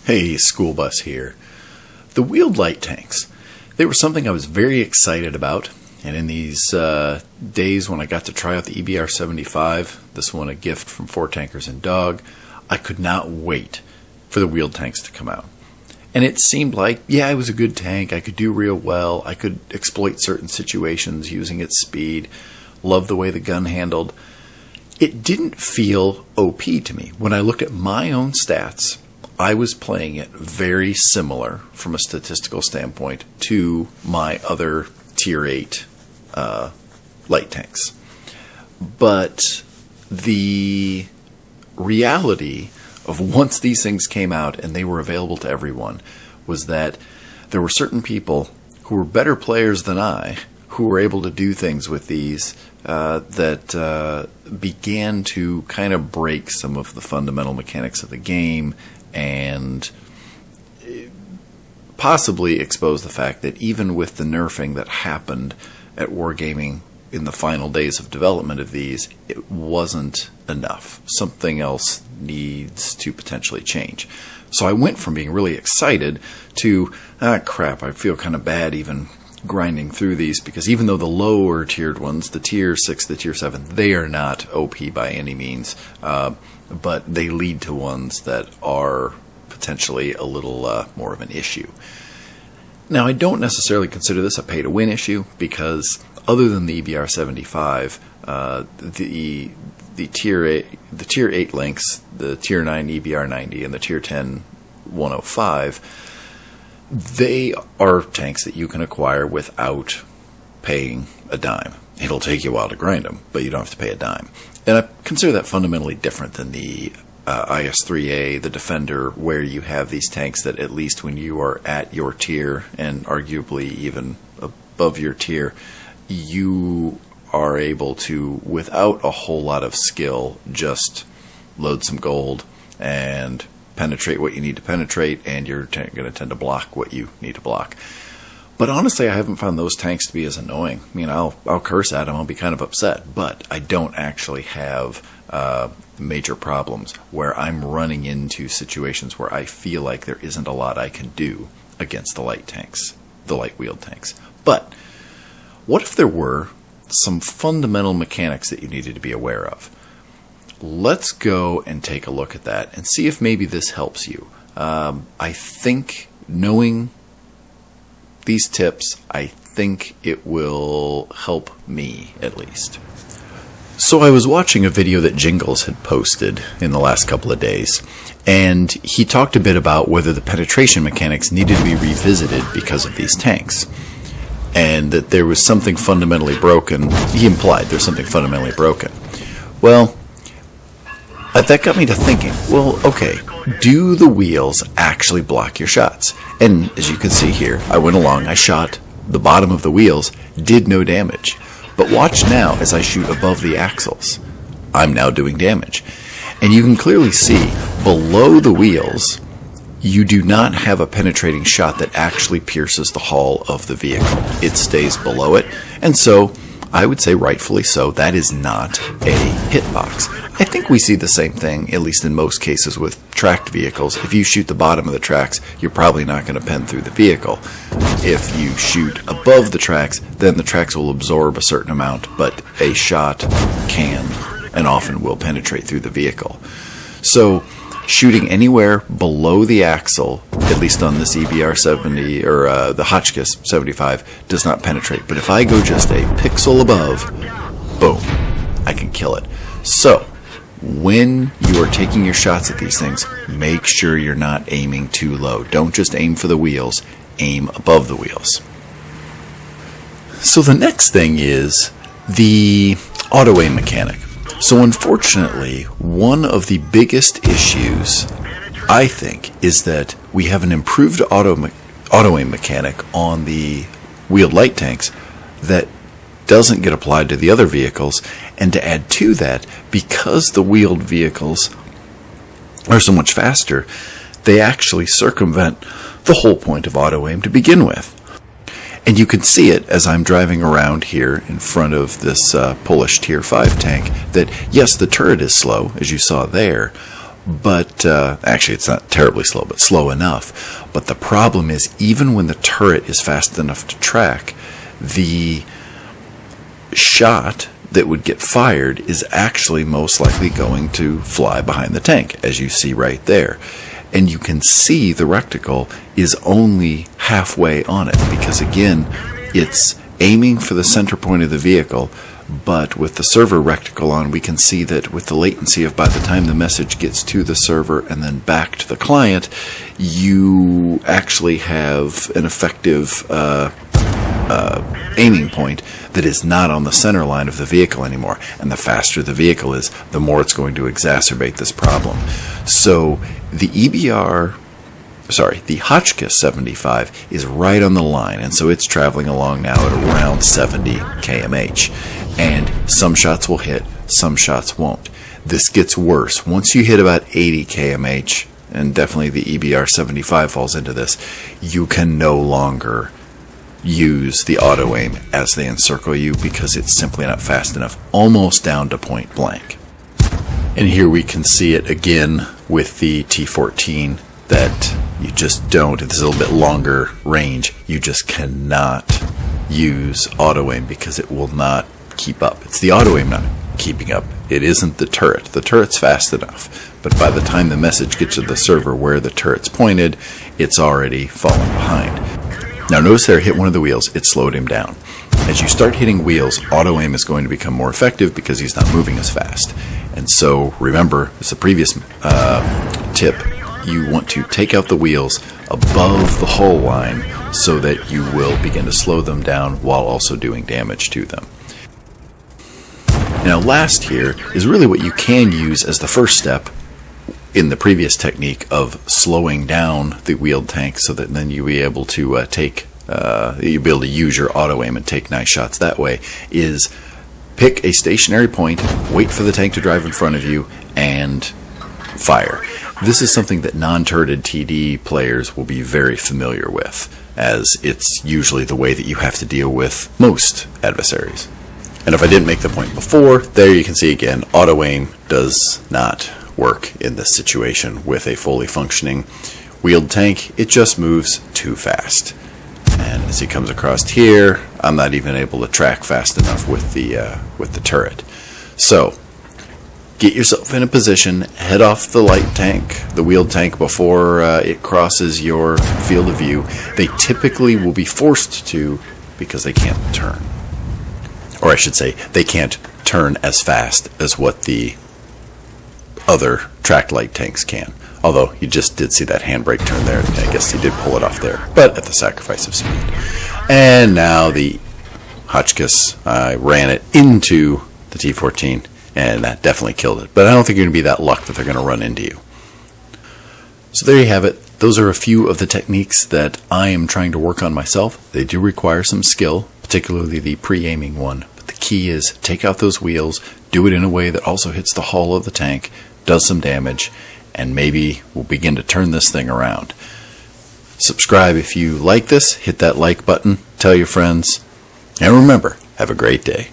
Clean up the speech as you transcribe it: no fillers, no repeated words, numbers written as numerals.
Hey, school bus here. The wheeled light tanks. They were something I was very excited about, and in these days when I got to try out the EBR-75, this one a gift from Four Tankers and Dog, I could not wait for the wheeled tanks to come out. And it seemed like, yeah, it was a good tank, I could do real well, I could exploit certain situations using its speed, love the way the gun handled. It didn't feel OP to me. When I looked at my own stats, I was playing it very similar from a statistical standpoint to my other Tier 8 light tanks. But the reality of once these things came out and they were available to everyone was that there were certain people who were better players than I who were able to do things with these that began to kind of break some of the fundamental mechanics of the game and possibly expose the fact that even with the nerfing that happened at Wargaming in the final days of development of these, it wasn't enough. Something else needs to potentially change. So I went from being really excited to, crap, I feel kind of bad even grinding through these, because even though the lower tiered ones, the tier 6, the tier 7, they are not OP by any means, but they lead to ones that are potentially a little more of an issue. Now, I don't necessarily consider this a pay-to-win issue, because other than the EBR-75, the tier 8 links, the tier 9 EBR-90 and the tier 10 105, they are tanks that you can acquire without paying a dime. It'll take you a while to grind them, but you don't have to pay a dime. And I consider that fundamentally different than the IS-3A, the Defender, where you have these tanks that at least when you are at your tier, and arguably even above your tier, you are able to, without a whole lot of skill, just load some gold and penetrate what you need to penetrate, and you're going to tend to block what you need to block. But honestly, I haven't found those tanks to be as annoying. I mean, I'll curse at them, I'll be kind of upset, but I don't actually have major problems where I'm running into situations where I feel like there isn't a lot I can do against the light tanks, the light wheeled tanks. But what if there were some fundamental mechanics that you needed to be aware of? Let's go and take a look at that and see if maybe this helps you. I think knowing these tips, I think it will help me at least. So I was watching a video that Jingles had posted in the last couple of days, and he talked a bit about whether the penetration mechanics needed to be revisited because of these tanks, and that there was something fundamentally broken. He implied there's something fundamentally broken. Well, that got me to thinking, well, okay, do the wheels actually block your shots? And as you can see here, I went along, I shot the bottom of the wheels, did no damage. But watch now as I shoot above the axles. I'm now doing damage. And you can clearly see below the wheels, you do not have a penetrating shot that actually pierces the hull of the vehicle. It stays below it, and so I would say rightfully so, that is not a hitbox. I think we see the same thing, at least in most cases with tracked vehicles. If you shoot the bottom of the tracks, you're probably not going to pen through the vehicle. If you shoot above the tracks, then the tracks will absorb a certain amount, but a shot can and often will penetrate through the vehicle. So shooting anywhere below the axle, at least on this EBR-70 or the Hotchkiss 75, does not penetrate. But if I go just a pixel above, boom, I can kill it. So when you are taking your shots at these things, make sure you're not aiming too low. Don't just aim for the wheels, aim above the wheels. So the next thing is the auto-aim mechanic. So unfortunately, one of the biggest issues, I think, is that we have an improved auto-aim mechanic on the wheeled light tanks that doesn't get applied to the other vehicles. And to add to that, because the wheeled vehicles are so much faster, they actually circumvent the whole point of auto-aim to begin with. And you can see it as I'm driving around here in front of this Polish Tier 5 tank, that yes, the turret is slow, as you saw there, But actually, it's not terribly slow, but slow enough. But the problem is, even when the turret is fast enough to track, the shot that would get fired is actually most likely going to fly behind the tank, as you see right there. And you can see the reticle is only halfway on it, because again, it's aiming for the center point of the vehicle, but with the server reticle on, we can see that with the latency of by the time the message gets to the server and then back to the client, you actually have an effective aiming point that is not on the center line of the vehicle anymore. And the faster the vehicle is, the more it's going to exacerbate this problem. So the the Hotchkiss 75 is right on the line, and so it's traveling along now at around 70 kmh. And some shots will hit, some shots won't. This gets worse. Once you hit about 80 kmh, and definitely the EBR 75 falls into this, you can no longer use the auto aim as they encircle you, because it's simply not fast enough, almost down to point blank. And here we can see it again with the T14, that you just don't, if this is a little bit longer range, you just cannot use auto aim because it will not keep up. It's the auto aim not keeping up. It isn't the turret. The turret's fast enough, but by the time the message gets to the server where the turret's pointed, it's already fallen behind. Now notice there, hit one of the wheels, it slowed him down. As you start hitting wheels, auto aim is going to become more effective because he's not moving as fast. And so remember, as the previous tip, you want to take out the wheels above the hull line so that you will begin to slow them down while also doing damage to them. Now last here is really what you can use as the first step in the previous technique of slowing down the wheeled tank, so that then you'll be able to you'll be able to use your auto aim and take nice shots that way, is pick a stationary point, wait for the tank to drive in front of you, and fire. This is something that non-turreted TD players will be very familiar with, as it's usually the way that you have to deal with most adversaries. And if I didn't make the point before, there you can see again, auto aim does not work in this situation with a fully functioning wheeled tank. It just moves too fast. And as he comes across here, I'm not even able to track fast enough with the turret. So get yourself in a position, head off the light tank, the wheeled tank, before it crosses your field of view. They typically will be forced to, because they can't turn. Or I should say, they can't turn as fast as what the other tracked light tanks can. Although you just did see that handbrake turn there. I guess he did pull it off there, but at the sacrifice of speed. And now the Hotchkiss, I ran it into the T14, and that definitely killed it. But I don't think you're going to be that lucky that they're going to run into you. So there you have it. Those are a few of the techniques that I am trying to work on myself. They do require some skill, particularly the pre-aiming one. But the key is take out those wheels, do it in a way that also hits the hull of the tank, does some damage, and maybe we'll begin to turn this thing around. Subscribe if you like this, hit that like button, tell your friends, and remember, have a great day.